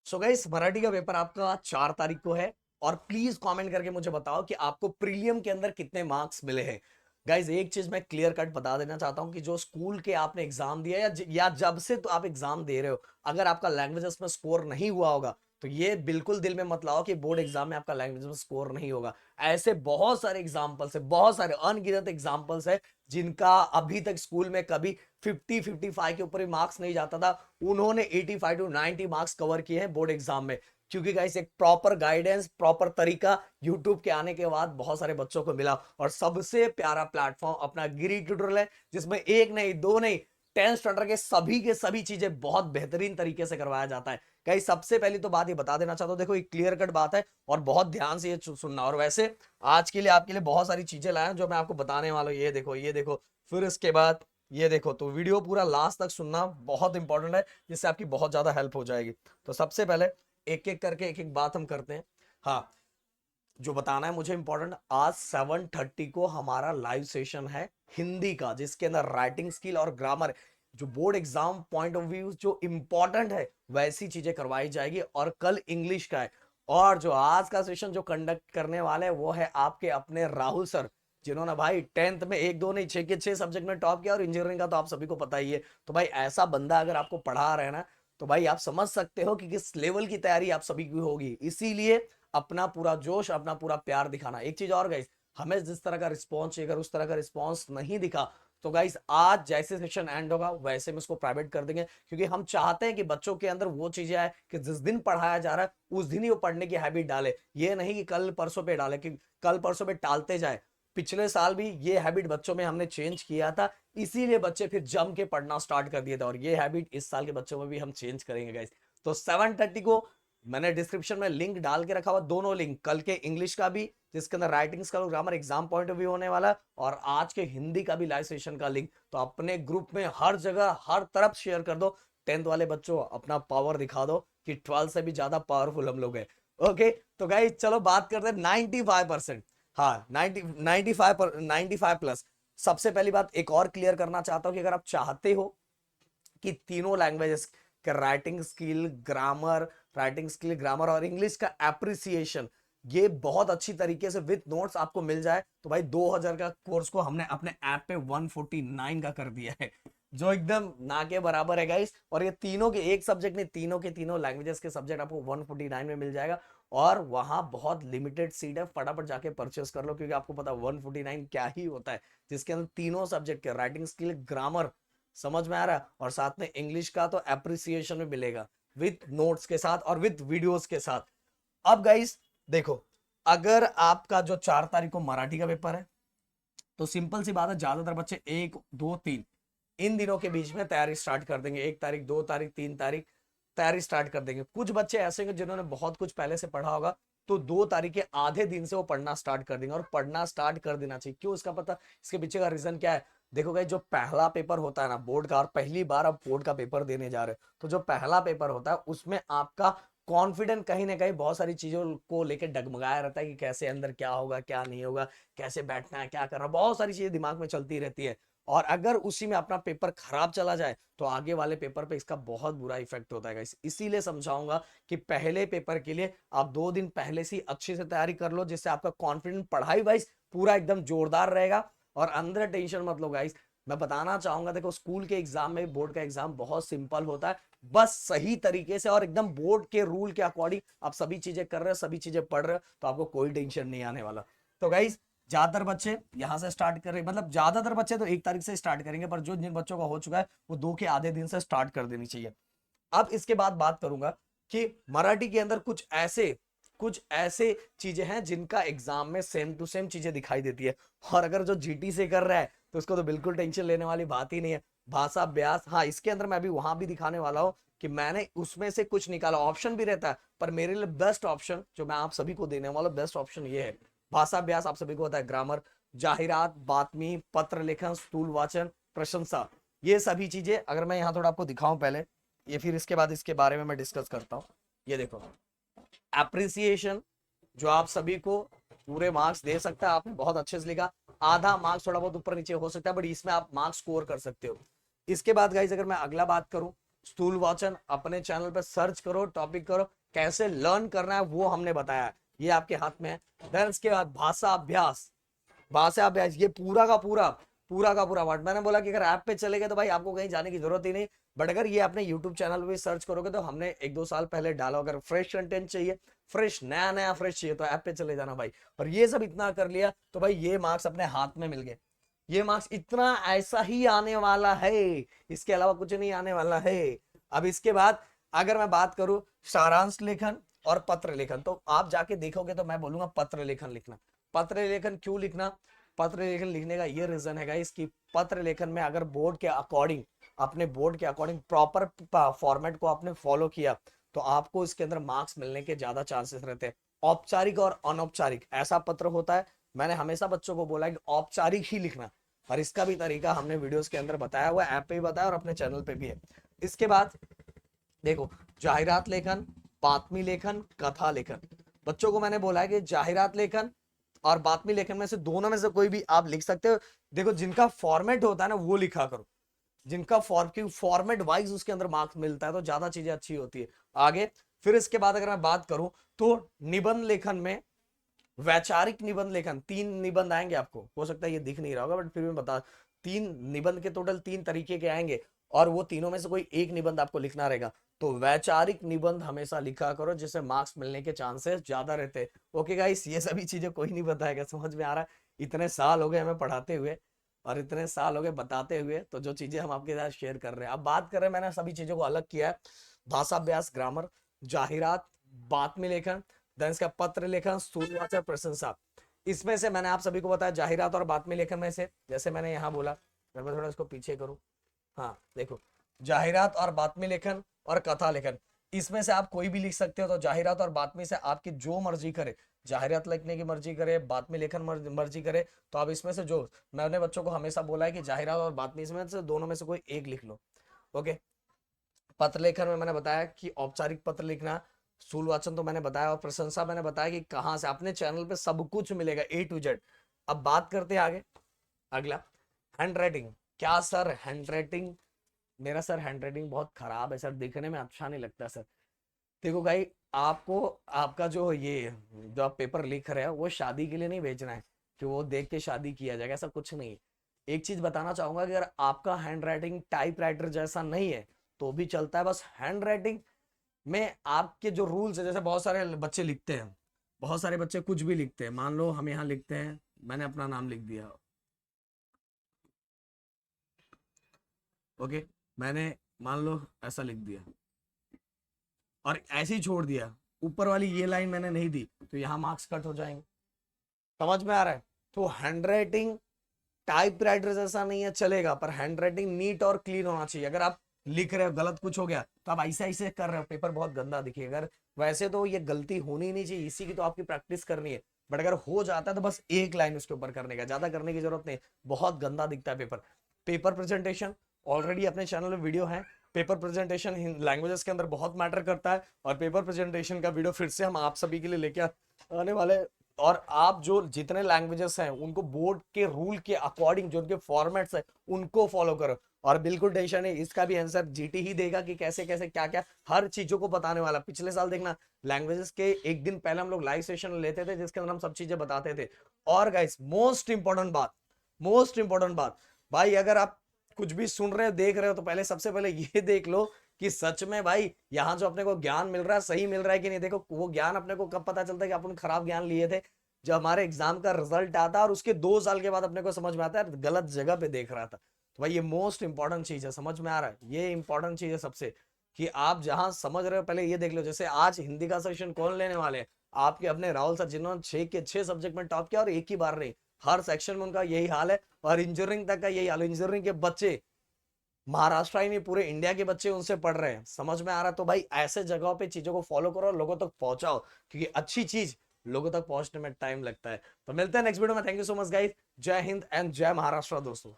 So guys, Marathi का paper आपका 4 तारीख को है। और प्लीज कमेंट करके मुझे बताओ कि आपको प्रीलियम के अंदर कितने मार्क्स मिले हैं। गाइस, एक चीज मैं क्लियर कट बता देना चाहता हूं कि जो स्कूल के आपने एग्जाम दिया या जब से तो आप एग्जाम दे रहे हो, अगर आपका लैंग्वेजेस में स्कोर नहीं हुआ होगा तो ये बिल्कुल दिल में मत लाओ कि बोर्ड एग्जाम में आपका लैंग्वेज में स्कोर नहीं होगा। ऐसे बहुत सारे एग्जाम्पल्स है, बहुत सारे अनगिनत एग्जाम्पल्स है जिनका अभी तक स्कूल में कभी 50-55 के ऊपर भी मार्क्स नहीं जाता था। उन्होंने 85 to 90 मार्क्स कवर किए हैं बोर्ड एग्जाम में, क्योंकि गाइस एक प्रॉपर गाइडेंस, प्रॉपर तरीका यूट्यूब के आने के बाद बहुत सारे बच्चों को मिला। और सबसे प्यारा प्लेटफॉर्म अपना गिरी ट्यूटोरियल है, जिसमें एक नहीं दो नहीं 10 स्टैंडर्ड के सभी चीजें बहुत बेहतरीन तरीके से करवाया जाता है। गाइस, सबसे पहली तो बात ये बता देना चाहता हूं, देखो ये क्लियर कट बात है और बहुत ध्यान से ये सुनना। और वैसे आज के लिए आपके लिए बहुत सारी चीजें लाए हैं जो मैं आपको बताने वाला हूं। ये देखो, ये देखो, फिर इसके बाद ये देखो। तो वीडियो पूरा लास्ट तक सुनना बहुत इंपॉर्टेंट है, जिससे आपकी बहुत ज्यादा हेल्प हो जाएगी। तो सबसे पहले एक एक करके एक एक बात हम करते हैं। हाँ, जो बताना है मुझे इंपॉर्टेंट, आज 7:30 को हमारा लाइव सेशन है हिंदी का, जिसके अंदर राइटिंग स्किल और ग्रामर, जो board exam point of view जो इंपॉर्टेंट है वैसी चीजें करवाई जाएगी। और कल इंग्लिश का है। और जो आज का सेशन जो कंडक्ट करने वाले हैं वो है आपके अपने राहुल सर, जिन्होंने भाई 10th में एक दो नहीं 6 के 6 सब्जेक्ट में टॉप किया। और इंजीनियरिंग का तो आप सभी को पता ही है। तो भाई ऐसा बंदा अगर आपको पढ़ा रहे हैं ना, तो भाई आप समझ सकते हो कि किस लेवल की तैयारी आप सभी की होगी। इसीलिए अपना पूरा जोश, अपना पूरा प्यार दिखाना। एक चीज और गाइस, हमें जिस तरह का रिस्पॉन्स चाहिए, अगर उस तरह का रिस्पॉन्स नहीं दिखा तो गाइस आज जैसे सेशन एंड होगा वैसे में इसको प्राइवेट कर देंगे, क्योंकि हम चाहते हैं कि बच्चों के अंदर वो चीजें आए कि जिस दिन पढ़ाया जा रहा है उस दिन ही वो पढ़ने की हैबिट डाले। ये नहीं कि कल परसों पे डाले, कि कल परसों पे टालते जाए। पिछले साल भी ये हैबिट बच्चों में हमने चेंज किया था, इसीलिए बच्चे फिर जम के पढ़ना स्टार्ट कर दिए थे। और ये हैबिट इस साल के बच्चों में भी हम चेंज करेंगे गाइस। तो 7:30 को मैंने डिस्क्रिप्शन में लिंक डाल के रखा हुआ, दोनों लिंक, कल के इंग्लिश का भी जिसके अंदर राइटिंग का grammar exam point of view होने वाला, और आज के हिंदी का भी लाइव सेशन का लिंक। तो अपने ग्रुप में हर जगह हर तरफ शेयर कर दो। 10th वाले बच्चों अपना पावर दिखा दो कि 12 से भी ज्यादा पावरफुल हम लोग हैं। ओके, तो गाइस चलो बात करते हैं 95%। हाँ, 95 प्लस। सबसे पहली बात एक और क्लियर करना चाहता हूं कि अगर आप चाहते हो कि तीनों लैंग्वेजेस का राइटिंग स्किल ग्रामर और इंग्लिश का एप्रिसिएशन ये बहुत अच्छी तरीके से विद नोट्स आपको मिल जाए, तो भाई 2000 का कोर्स को हमने अपने ऐप पे 149 का कर दिया है, जो एकदम ना के बराबर है गाइस। और ये तीनों के एक सब्जेक्ट नहीं, तीनों के तीनों लैंग्वेजेस के सब्जेक्ट आपको 149 में मिल जाएगा। और वहां बहुत लिमिटेड सीट है, फटाफट जाके परचेस कर लो, क्योंकि आपको पता है 149 क्या ही होता है, जिसके अंदर तीनों सब्जेक्ट के राइटिंग स्किल ग्रामर समझ में आ रहा है, और साथ में इंग्लिश का तो एप्रिसिएशन में मिलेगा विद नोट्स के साथ और विद वीडियोस के साथ। अब गाइस देखो, अगर आपका जो 4 तारीख को मराठी का पेपर है, तो सिंपल सी बात है, ज्यादातर बच्चे 1 2 3 इन दिनों के बीच में तैयारी स्टार्ट कर देंगे। 1 तारीख, 2 तारीख, 3 तारीख तैयारी स्टार्ट कर देंगे। कुछ बच्चे ऐसे होंगे जिन्होंने बहुत कुछ पहले से पढ़ा होगा, तो 2 तारीख के आधे दिन से वो पढ़ना स्टार्ट कर देंगे। और पढ़ना स्टार्ट कर देना चाहिए, क्यों, इसका पता, इसके पीछे का रीजन क्या है। देखो गाइस, जो पहला पेपर होता है ना बोर्ड का, और पहली बार आप बोर्ड का पेपर देने जा रहे हो, तो जो पहला पेपर होता है उसमें आपका कॉन्फिडेंट कहीं ना कहीं बहुत सारी चीजों को लेकर डगमगाया रहता है, कि कैसे अंदर क्या होगा क्या नहीं होगा, कैसे बैठना है क्या करना, बहुत सारी चीजें दिमाग में चलती रहती है। और अगर उसी में अपना पेपर खराब चला जाए तो आगे वाले पेपर पे इसका बहुत बुरा इफेक्ट होता है। इसीलिए समझाऊंगा कि पहले पेपर के लिए आप 2 दिन पहले से अच्छे से तैयारी कर लो, जिससे आपका कॉन्फिडेंस पढ़ाई वाइज पूरा एकदम जोरदार रहेगा। और अंदर टेंशन मत लो गाइस, मैं बताना चाहूंगा, देखो स्कूल के एग्जाम में, बोर्ड का एग्जाम बहुत सिंपल होता है। बस सही तरीके से और एकदम बोर्ड के रूल के अकॉर्डिंग आप सभी चीजें कर रहे हो, सभी चीजें पढ़ रहे हो, तो आपको कोई टेंशन नहीं आने वाला। तो गाइस, ज्यादातर बच्चे यहां से स्टार्ट कर रहे, मतलब ज्यादातर बच्चे तो 1 तारीख से स्टार्ट करेंगे, पर जो जिन बच्चों का हो चुका है वो 2 के आधे दिन से स्टार्ट कर देनी चाहिए। अब इसके बाद बात करूंगा कि मराठी के अंदर कुछ ऐसे चीजें हैं जिनका एग्जाम में सेम टू सेम चीजें दिखाई देती है। और अगर जो जीटी से कर रहा है तो उसको तो बिल्कुल टेंशन लेने वाली बात ही नहीं है। भाषा अभ्यास, हाँ, इसके अंदर मैं भी वहां भी दिखाने वाला हूं कि मैंने उसमें से कुछ निकाला, ऑप्शन भी रहता है, पर मेरे लिए बेस्ट ऑप्शन जो मैं आप सभी को देने वाला बेस्ट ऑप्शन ये है। भाषा अभ्यास आप सभी को होता है, ग्रामर, जाहिरात, बातमी, पत्र लेखन, स्थूल वाचन, प्रशंसा, ये सभी चीजें अगर मैं यहाँ थोड़ा आपको दिखाऊं पहले, ये फिर इसके बाद इसके बारे में मैं डिस्कस करता हूँ। ये देखो, एप्रिसिएशन, जो आप सभी को पूरे मार्क्स दे सकता है, आपने बहुत अच्छे से लिखा, आधा मार्क्स थोड़ा बहुत ऊपर नीचे हो सकता है, बट इसमें आप मार्क्स स्कोर कर सकते हो। इसके बाद गाइस अगर मैं अगला बात करूं, स्थूल वाचन अपने चैनल पे सर्च करो, टॉपिक करो, कैसे लर्न करना है वो हमने बताया है, ये आपके हाथ में है। देन इसके बाद भाषा अभ्यास, भाषा अभ्यास ये पूरा का पूरा वर्ड मैंने बोला कि अगर ऐप पे चले गए तो भाई आपको कहीं जाने की जरूरत ही नहीं। बट अगर ये अपने यूट्यूब चैनल पे सर्च करोगे तो हमने 1-2 साल पहले डाला। अगर फ्रेश कंटेंट चाहिए, फ्रेश नया नया फ्रेश चाहिए तो ऐप पे चले जाना भाई। और ये सब इतना कर लिया तो भाई ये मार्क्स अपने हाथ में मिल गए। ये मार्क्स इतना ऐसा ही आने वाला है, इसके अलावा कुछ नहीं आने वाला है। अब इसके बाद अगर मैं बात करूं सारांश लेखन और पत्र लेखन, तो आप जाके देखोगे तो मैं बोलूंगा पत्र लेखन लिखना। पत्र लेखन क्यों लिखना? पत्र लेखन लिखने का ये रीजन है गाइस कि पत्र लेखन में अगर बोर्ड के अकॉर्डिंग, अपने बोर्ड के अकॉर्डिंग प्रॉपर फॉर्मेट को आपने फॉलो किया तो आपको इसके अंदर मार्क्स मिलने के ज्यादा चांसेस रहते हैं। औपचारिक और अनौपचारिक ऐसा पत्र होता है, मैंने हमेशा बच्चों को बोला है कि औपचारिक ही लिखना, और इसका भी तरीका हमने वीडियोस के अंदर बताया हुआ, ऐप पे भी बताया और अपने चैनल पे भी है। इसके बाद देखो जाहिरात लेखन, बातमी लेखन, कथा लेखन। बच्चों को मैंने बोला है कि जाहिरात लेखन और बातमी लेखन में से दोनों में से कोई भी आप लिख सकते हो। देखो जिनका फॉर्मेट होता है ना वो लिखा करो, जिनका फॉर्मेट वाइज उसके अंदर मार्क्स मिलता है तो ज्यादा चीजें अच्छी होती है आगे। फिर इसके बाद अगर मैं बात करूं तो निबंध लेखन में वैचारिक निबंध लेखन, 3 निबंध आएंगे आपको, हो सकता है ये दिख नहीं रहा होगा बट फिर भी बता, 3 निबंध के टोटल 3 तरीके के आएंगे और वो तीनों में से कोई एक निबंध आपको लिखना रहेगा। तो वैचारिक निबंध हमेशा लिखा करो जिससे मार्क्स मिलने के चांसेस ज्यादा रहते हैं। ओके गाइस, ये सभी चीजें कोई नहीं बताएगा, समझ में आ रहा है? इतने साल हो गए हमें पढ़ाते हुए और इतने साल हो गए बताते हुए, तो जो चीजें हम आपके साथ शेयर कर रहे हैं, अब बात कर रहे हैं, मैंने सभी चीजों को अलग किया है। भाषा अभ्यास, ग्रामर, जाहिरात, बातमी लेखन, देन इसका पत्र लेखन, स्थूलवाचक, प्रशंसा। इसमें से मैंने आप सभी को बताया जाहिरात और बातमी लेखन में से, जैसे मैंने यहाँ बोला, मैं थोड़ा इसको पीछे करूँ, हाँ देखो, जाहिरात और बातमी लेखन और कथा लेखन, इसमें से आप कोई भी लिख सकते हो। तो जाहिरात और बातमी से आपकी जो मर्जी करे, जाहिरात लिखने की मर्जी करे, बातमी लेखन मर्जी करे, तो आप इसमें से जो, मैंने बच्चों को हमेशा बोला है कि जाहिरात और बातमी इसमें से दोनों में से कोई एक लिख लो। ओके, पत्र लेखन में मैंने बताया कि औपचारिक पत्र लिखना, स्थूल वाचन तो मैंने बताया, और प्रशंसा मैंने बताया कि कहां से, अपने चैनल पे सब कुछ मिलेगा A to Z। अब बात करते हैं आगे, अगला हैंड राइटिंग। क्या सर हैंड राइटिंग, मेरा सर हैंड राइटिंग बहुत खराब है सर, दिखने में अच्छा नहीं लगता सर। देखो भाई, आपको आपका जो ये जो आप पेपर लिख रहे हो वो शादी के लिए नहीं भेजना है कि वो देख के शादी किया जाएगा, ऐसा कुछ नहीं। एक चीज बताना चाहूंगा कि अगर आपका हैंड राइटिंग टाइप राइटर जैसा नहीं है तो भी चलता है, बस हैंड राइटिंग में आपके जो रूल्स है, जैसे बहुत सारे बच्चे लिखते हैं, बहुत सारे बच्चे कुछ भी लिखते हैं, मान लो हम यहाँ लिखते हैं, मैंने अपना नाम लिख दिया, ओके, मैंने मान लो ऐसा लिख दिया और ऐसे ही छोड़ दिया, ऊपर वाली ये लाइन मैंने नहीं दी, तो यहाँ मार्क्स कट हो जाएंगे। समझ में आ रहा है? तो हैंड राइटिंग टाइप राइटर जैसा नहीं है चलेगा, पर हैंड राइटिंग नीट और क्लीन होना चाहिए। अगर आप लिख रहे हो गलत कुछ हो गया तो आप ऐसे ऐसे कर रहे हो, पेपर बहुत गंदा दिखेगा। अगर वैसे तो ये गलती होनी नहीं चाहिए, इसी की तो आपकी प्रैक्टिस करनी है। बट अगर हो जाता है तो बस एक लाइन उसके ऊपर करने का, ज्यादा करने की जरूरत नहीं, बहुत गंदा दिखता है पेपर। पेपर प्रेजेंटेशन ऑलरेडी अपने चैनल में वीडियो है, पेपर प्रेजेंटेशन लैंग्वेजेस के अंदर बहुत मैटर करता है, और पेपर प्रेजेंटेशन का वीडियो फिर से हम आप सभी के लिए लेके आने वाले हैं। और आप जो जितने लैंग्वेजेस हैं उनको बोर्ड के रूल के अकॉर्डिंग, जो उनके फॉर्मेट्स है उनको फॉलो करो। और बिल्कुल टेंशन नहीं, इसका भी आंसर जीटी ही देगा कि कैसे कैसे क्या क्या हर चीजों को बताने वाला। पिछले साल देखना लैंग्वेजेस के एक दिन पहले हम लोग लाइव सेशन लेते थे जिसके अंदर हम सब चीजें बताते थे। और गाइस मोस्ट इंपॉर्टेंट बात भाई, अगर आप कुछ भी सुन रहे हो देख रहे हो तो पहले सबसे पहले ये देख लो कि सच में भाई यहाँ जो अपने को ज्ञान मिल रहा है सही मिल रहा है कि नहीं। देखो वो ज्ञान अपने को कब पता चलता है कि अपन खराब ज्ञान लिए थे, जब हमारे एग्जाम का रिजल्ट आता है और उसके 2 साल के बाद अपने को समझ में आता है गलत जगह पे देख रहा था। तो भाई ये मोस्ट इंपॉर्टेंट चीज है, समझ में आ रहा है? ये इंपॉर्टेंट चीज है सबसे, कि आप जहां समझ रहे हो पहले ये देख लो। जैसे आज हिंदी का सेक्शन कौन लेने वाले हैं? आपके अपने राहुल सर, जिन्होंने 6 सब्जेक्ट में टॉप किया और एक ही बार नहीं, हर सेक्शन में उनका यही हाल है, और इंजीनियरिंग तक का यही हाल है। इंजीनियरिंग के बच्चे महाराष्ट्र ही नहीं पूरे इंडिया के बच्चे उनसे पढ़ रहे हैं, समझ में आ रहा है? तो भाई ऐसे जगहों पे चीजों को फॉलो करो, लोगों तक पहुंचाओ, क्योंकि अच्छी चीज लोगों तक पहुंचने में टाइम लगता है। तो मिलते हैं नेक्स्ट वीडियो में। Thank you so much guys, जय हिंद एंड जय महाराष्ट्र दोस्तों।